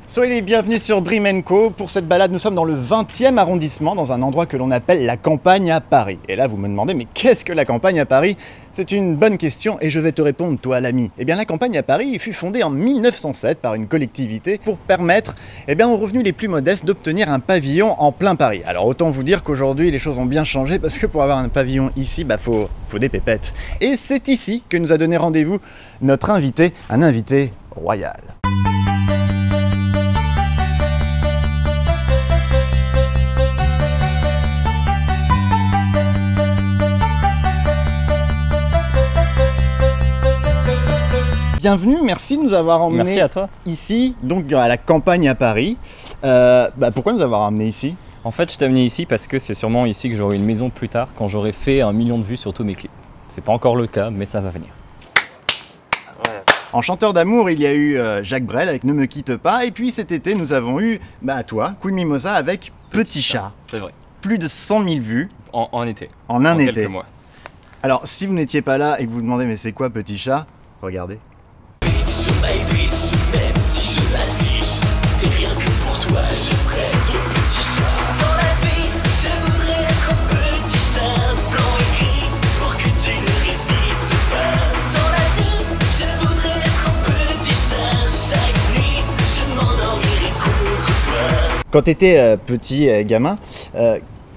Soyez les bienvenus sur Dream & Co. Pour cette balade, nous sommes dans le 20e arrondissement, dans un endroit que l'on appelle la campagne à Paris. Et là, vous me demandez, mais qu'est-ce que la campagne à Paris? C'est une bonne question et je vais te répondre, toi l'ami. Eh bien, la campagne à Paris fut fondée en 1907 par une collectivité pour permettre aux revenus les plus modestes d'obtenir un pavillon en plein Paris. Alors, autant vous dire qu'aujourd'hui, les choses ont bien changé parce que pour avoir un pavillon ici, faut des pépettes. Et c'est ici que nous a donné rendez-vous notre invité, un invité royal. Bienvenue, merci de nous avoir emmenés ici, donc à la campagne à Paris. Pourquoi nous avoir emmenés ici? En fait, je t'ai amené ici parce que c'est sûrement ici que j'aurai une maison plus tard, quand j'aurai fait 1 million de vues sur tous mes clips. C'est pas encore le cas, mais ça va venir. En chanteur d'amour, il y a eu Jacques Brel avec Ne me quitte pas, et puis cet été, nous avons eu toi, Queen Mimosa avec Petit Chat. C'est vrai. Plus de 100 000 vues. En été. En un été. Quelques mois. Alors, si vous n'étiez pas là et que vous vous demandez, mais c'est quoi Petit Chat? Regardez. Même si je l'affiche, et rien que pour toi, je serai ton petit chat. Dans la vie, je voudrais être un petit chat blanc et gris pour que tu ne résistes pas. Dans la vie, je voudrais être un petit chat. Chaque nuit, je m'endormirai contre toi. Quand tu étais petit gamin,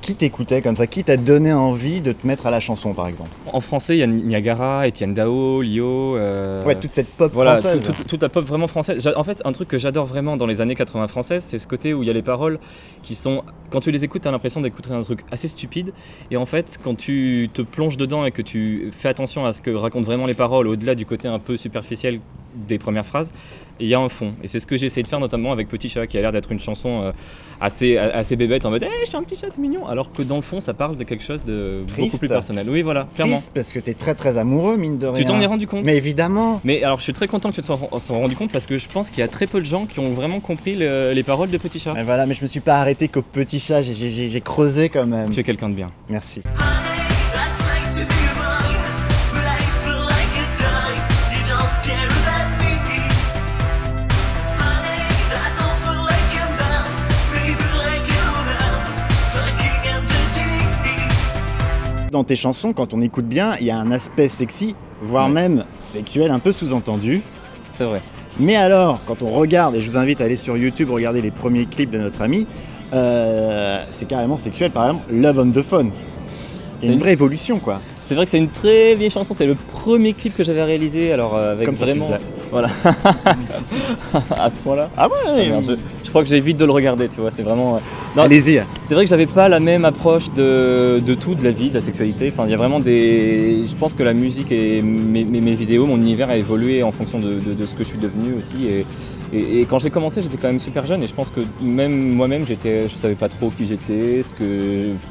qui t'écoutait comme ça? Qui t'a donné envie de te mettre à la chanson, par exemple? En français, il y a Niagara, Étienne Dao, Lio... Ouais, toute cette pop voilà, française. Toute la pop vraiment française. En fait, un truc que j'adore vraiment dans les années 80 françaises, c'est ce côté où il y a les paroles qui sont... Quand tu les écoutes, tu as l'impression d'écouter un truc assez stupide. Et en fait, quand tu te plonges dedans et que tu fais attention à ce que racontent vraiment les paroles, au-delà du côté un peu superficiel des premières phrases, il y a un fond. Et c'est ce que j'ai essayé de faire notamment avec Petit Chat, qui a l'air d'être une chanson assez bébête, en mode hey, je suis un petit chat, c'est mignon. Alors que dans le fond, ça parle de quelque chose de beaucoup plus personnel. Oui, voilà, clairement. Triste parce que t'es très très amoureux, mine de rien. Tu t'en es rendu compte? Mais évidemment. Mais alors, je suis très content que tu te sois rendu compte parce que je pense qu'il y a très peu de gens qui ont vraiment compris les paroles de Petit Chat. Mais voilà, mais je me suis pas arrêté qu'au Petit Chat, j'ai creusé quand même. Tu es quelqu'un de bien. Merci. Dans tes chansons, quand on écoute bien, il y a un aspect sexy, voire même sexuel, un peu sous-entendu. C'est vrai. Mais alors, quand on regarde, et je vous invite à aller sur YouTube regarder les premiers clips de notre ami, c'est carrément sexuel. Par exemple, Love on the Phone. C'est une vraie évolution, quoi. C'est vrai que c'est une très vieille chanson, c'est le premier clip que j'avais réalisé, alors avec comme ça, vraiment... Voilà. À ce point-là. Ah ouais. Merde, je crois que j'évite de le regarder, tu vois, c'est vraiment... Allez-y. C'est vrai que j'avais pas la même approche de tout, de la vie, de la sexualité. Enfin, il y a vraiment des... Je pense que la musique et mes vidéos, mon univers a évolué en fonction de ce que je suis devenu aussi. Et quand j'ai commencé, j'étais quand même super jeune et je pense que même moi-même, je savais pas trop qui j'étais.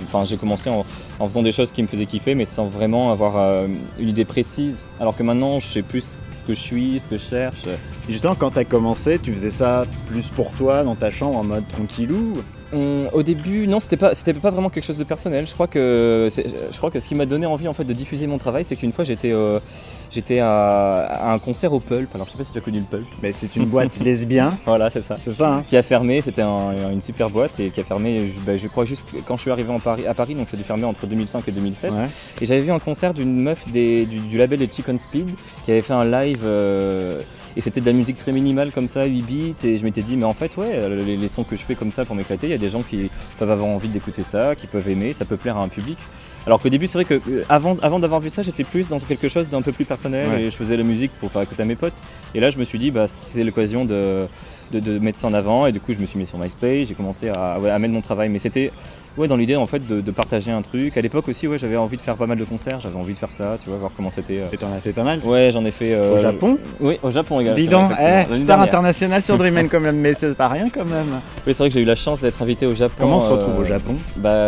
Enfin, j'ai commencé en faisant des choses qui me faisaient kiffer, mais sans vraiment avoir une idée précise. Alors que maintenant, je sais plus ce que je suis, ce que je cherche. Et justement, quand tu as commencé, tu faisais ça plus pour toi, dans ta chambre, en mode tranquillou? Au début, non, c'était pas vraiment quelque chose de personnel. Je crois que ce qui m'a donné envie en fait de diffuser mon travail, c'est qu'une fois j'étais à un concert au Pulp. Alors je sais pas si tu as connu le Pulp. Mais c'est une boîte lesbien. Voilà, c'est ça. C'est ça. Hein. Qui a fermé. C'était une super boîte et qui a fermé. Je crois juste quand je suis arrivé à Paris, donc ça a dû fermer entre 2005 et 2007. Ouais. Et j'avais vu un concert d'une meuf du label de Chicken Speed qui avait fait un live. Et c'était de la musique très minimale comme ça, 8 bits, et je m'étais dit mais en fait ouais, les sons que je fais comme ça pour m'éclater, il y a des gens qui peuvent avoir envie d'écouter ça, qui peuvent aimer, ça peut plaire à un public. Alors qu'au début c'est vrai que avant d'avoir vu ça, j'étais plus dans quelque chose d'un peu plus personnel et je faisais la musique pour faire écouter à mes potes. Et là je me suis dit c'est l'occasion de mettre ça en avant et du coup je me suis mis sur MySpace, j'ai commencé à mettre mon travail, mais c'était dans l'idée en fait de partager un truc. À l'époque aussi j'avais envie de faire pas mal de concerts, j'avais envie de faire ça, tu vois, voir comment c'était. Et t'en as fait pas mal? Ouais, j'en ai fait au Japon? Oui, au Japon également. Dis donc, star international sur Dream & Co, mais c'est pas rien quand même. Oui, c'est vrai que j'ai eu la chance d'être invité au Japon. Comment on se retrouve au Japon?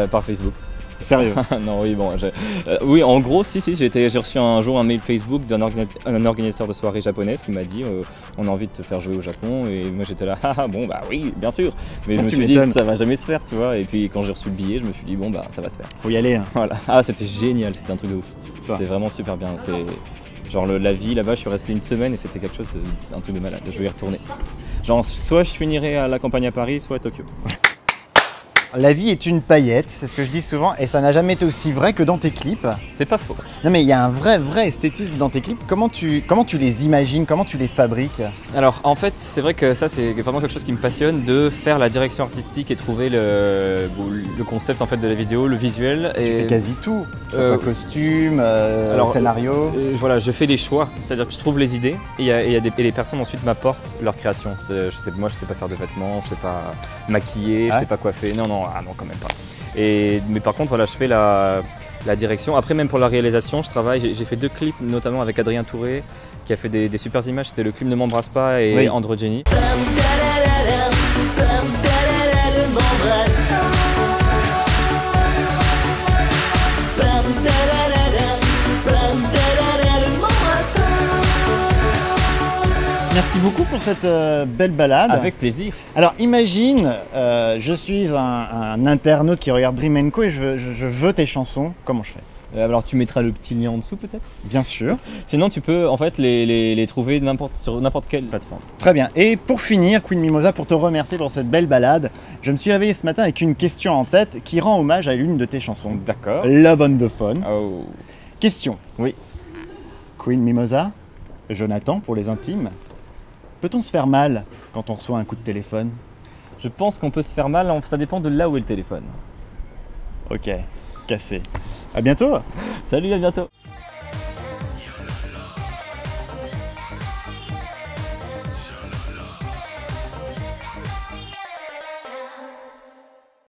Par Facebook. Sérieux? Non, oui, bon. Oui, en gros, si, j'ai reçu un jour un mail Facebook d'un organisateur de soirée japonaise qui m'a dit on a envie de te faire jouer au Japon. Et moi j'étais là, bon, bah oui, bien sûr. Mais je me suis dit, ça va jamais se faire, tu vois. Et puis quand j'ai reçu le billet, je me suis dit, bon, bah ça va se faire. Faut y aller. Hein. Voilà. Ah, c'était génial, c'était un truc de ouf. C'était vraiment super bien. Genre la vie là-bas, je suis resté une semaine et c'était quelque chose un truc de malade. Je vais y retourner. Genre, soit je finirai à la campagne à Paris, soit à Tokyo. La vie est une paillette, c'est ce que je dis souvent, et ça n'a jamais été aussi vrai que dans tes clips. C'est pas faux. Non mais il y a un vrai esthétisme dans tes clips. Comment tu les imagines, comment tu les fabriques? Alors en fait c'est vrai que ça c'est vraiment quelque chose qui me passionne, de faire la direction artistique et trouver le concept en fait de la vidéo, le visuel. Tu fais quasi tout, que ce soit costume, scénario. Voilà, je fais les choix, c'est-à-dire que je trouve les idées et les personnes ensuite m'apportent leur création. Moi je sais pas faire de vêtements, je sais pas maquiller, je sais pas coiffer, non quand même pas. Mais par contre voilà, je fais la direction. Après même pour la réalisation, je travaille, j'ai fait 2 clips notamment avec Adrien Touré qui a fait des super images, c'était le clip Ne m'embrasse pas et Androgyny. Merci beaucoup pour cette belle balade. Avec plaisir. Alors imagine, je suis un internaute qui regarde Dream & Co et je veux tes chansons, comment je fais? Alors tu mettras le petit lien en dessous peut-être? Bien sûr. Sinon tu peux en fait les trouver sur n'importe quelle plateforme. Très bien. Et pour finir, Queen Mimosa, pour te remercier pour cette belle balade, je me suis réveillé ce matin avec une question en tête qui rend hommage à l'une de tes chansons. D'accord. Love on the Phone. Oh. Question. Oui. Queen Mimosa, Jonathan pour les intimes. Peut-on se faire mal quand on reçoit un coup de téléphone? Je pense qu'on peut se faire mal, ça dépend de là où est le téléphone. Ok, cassé. À bientôt. Salut, à bientôt.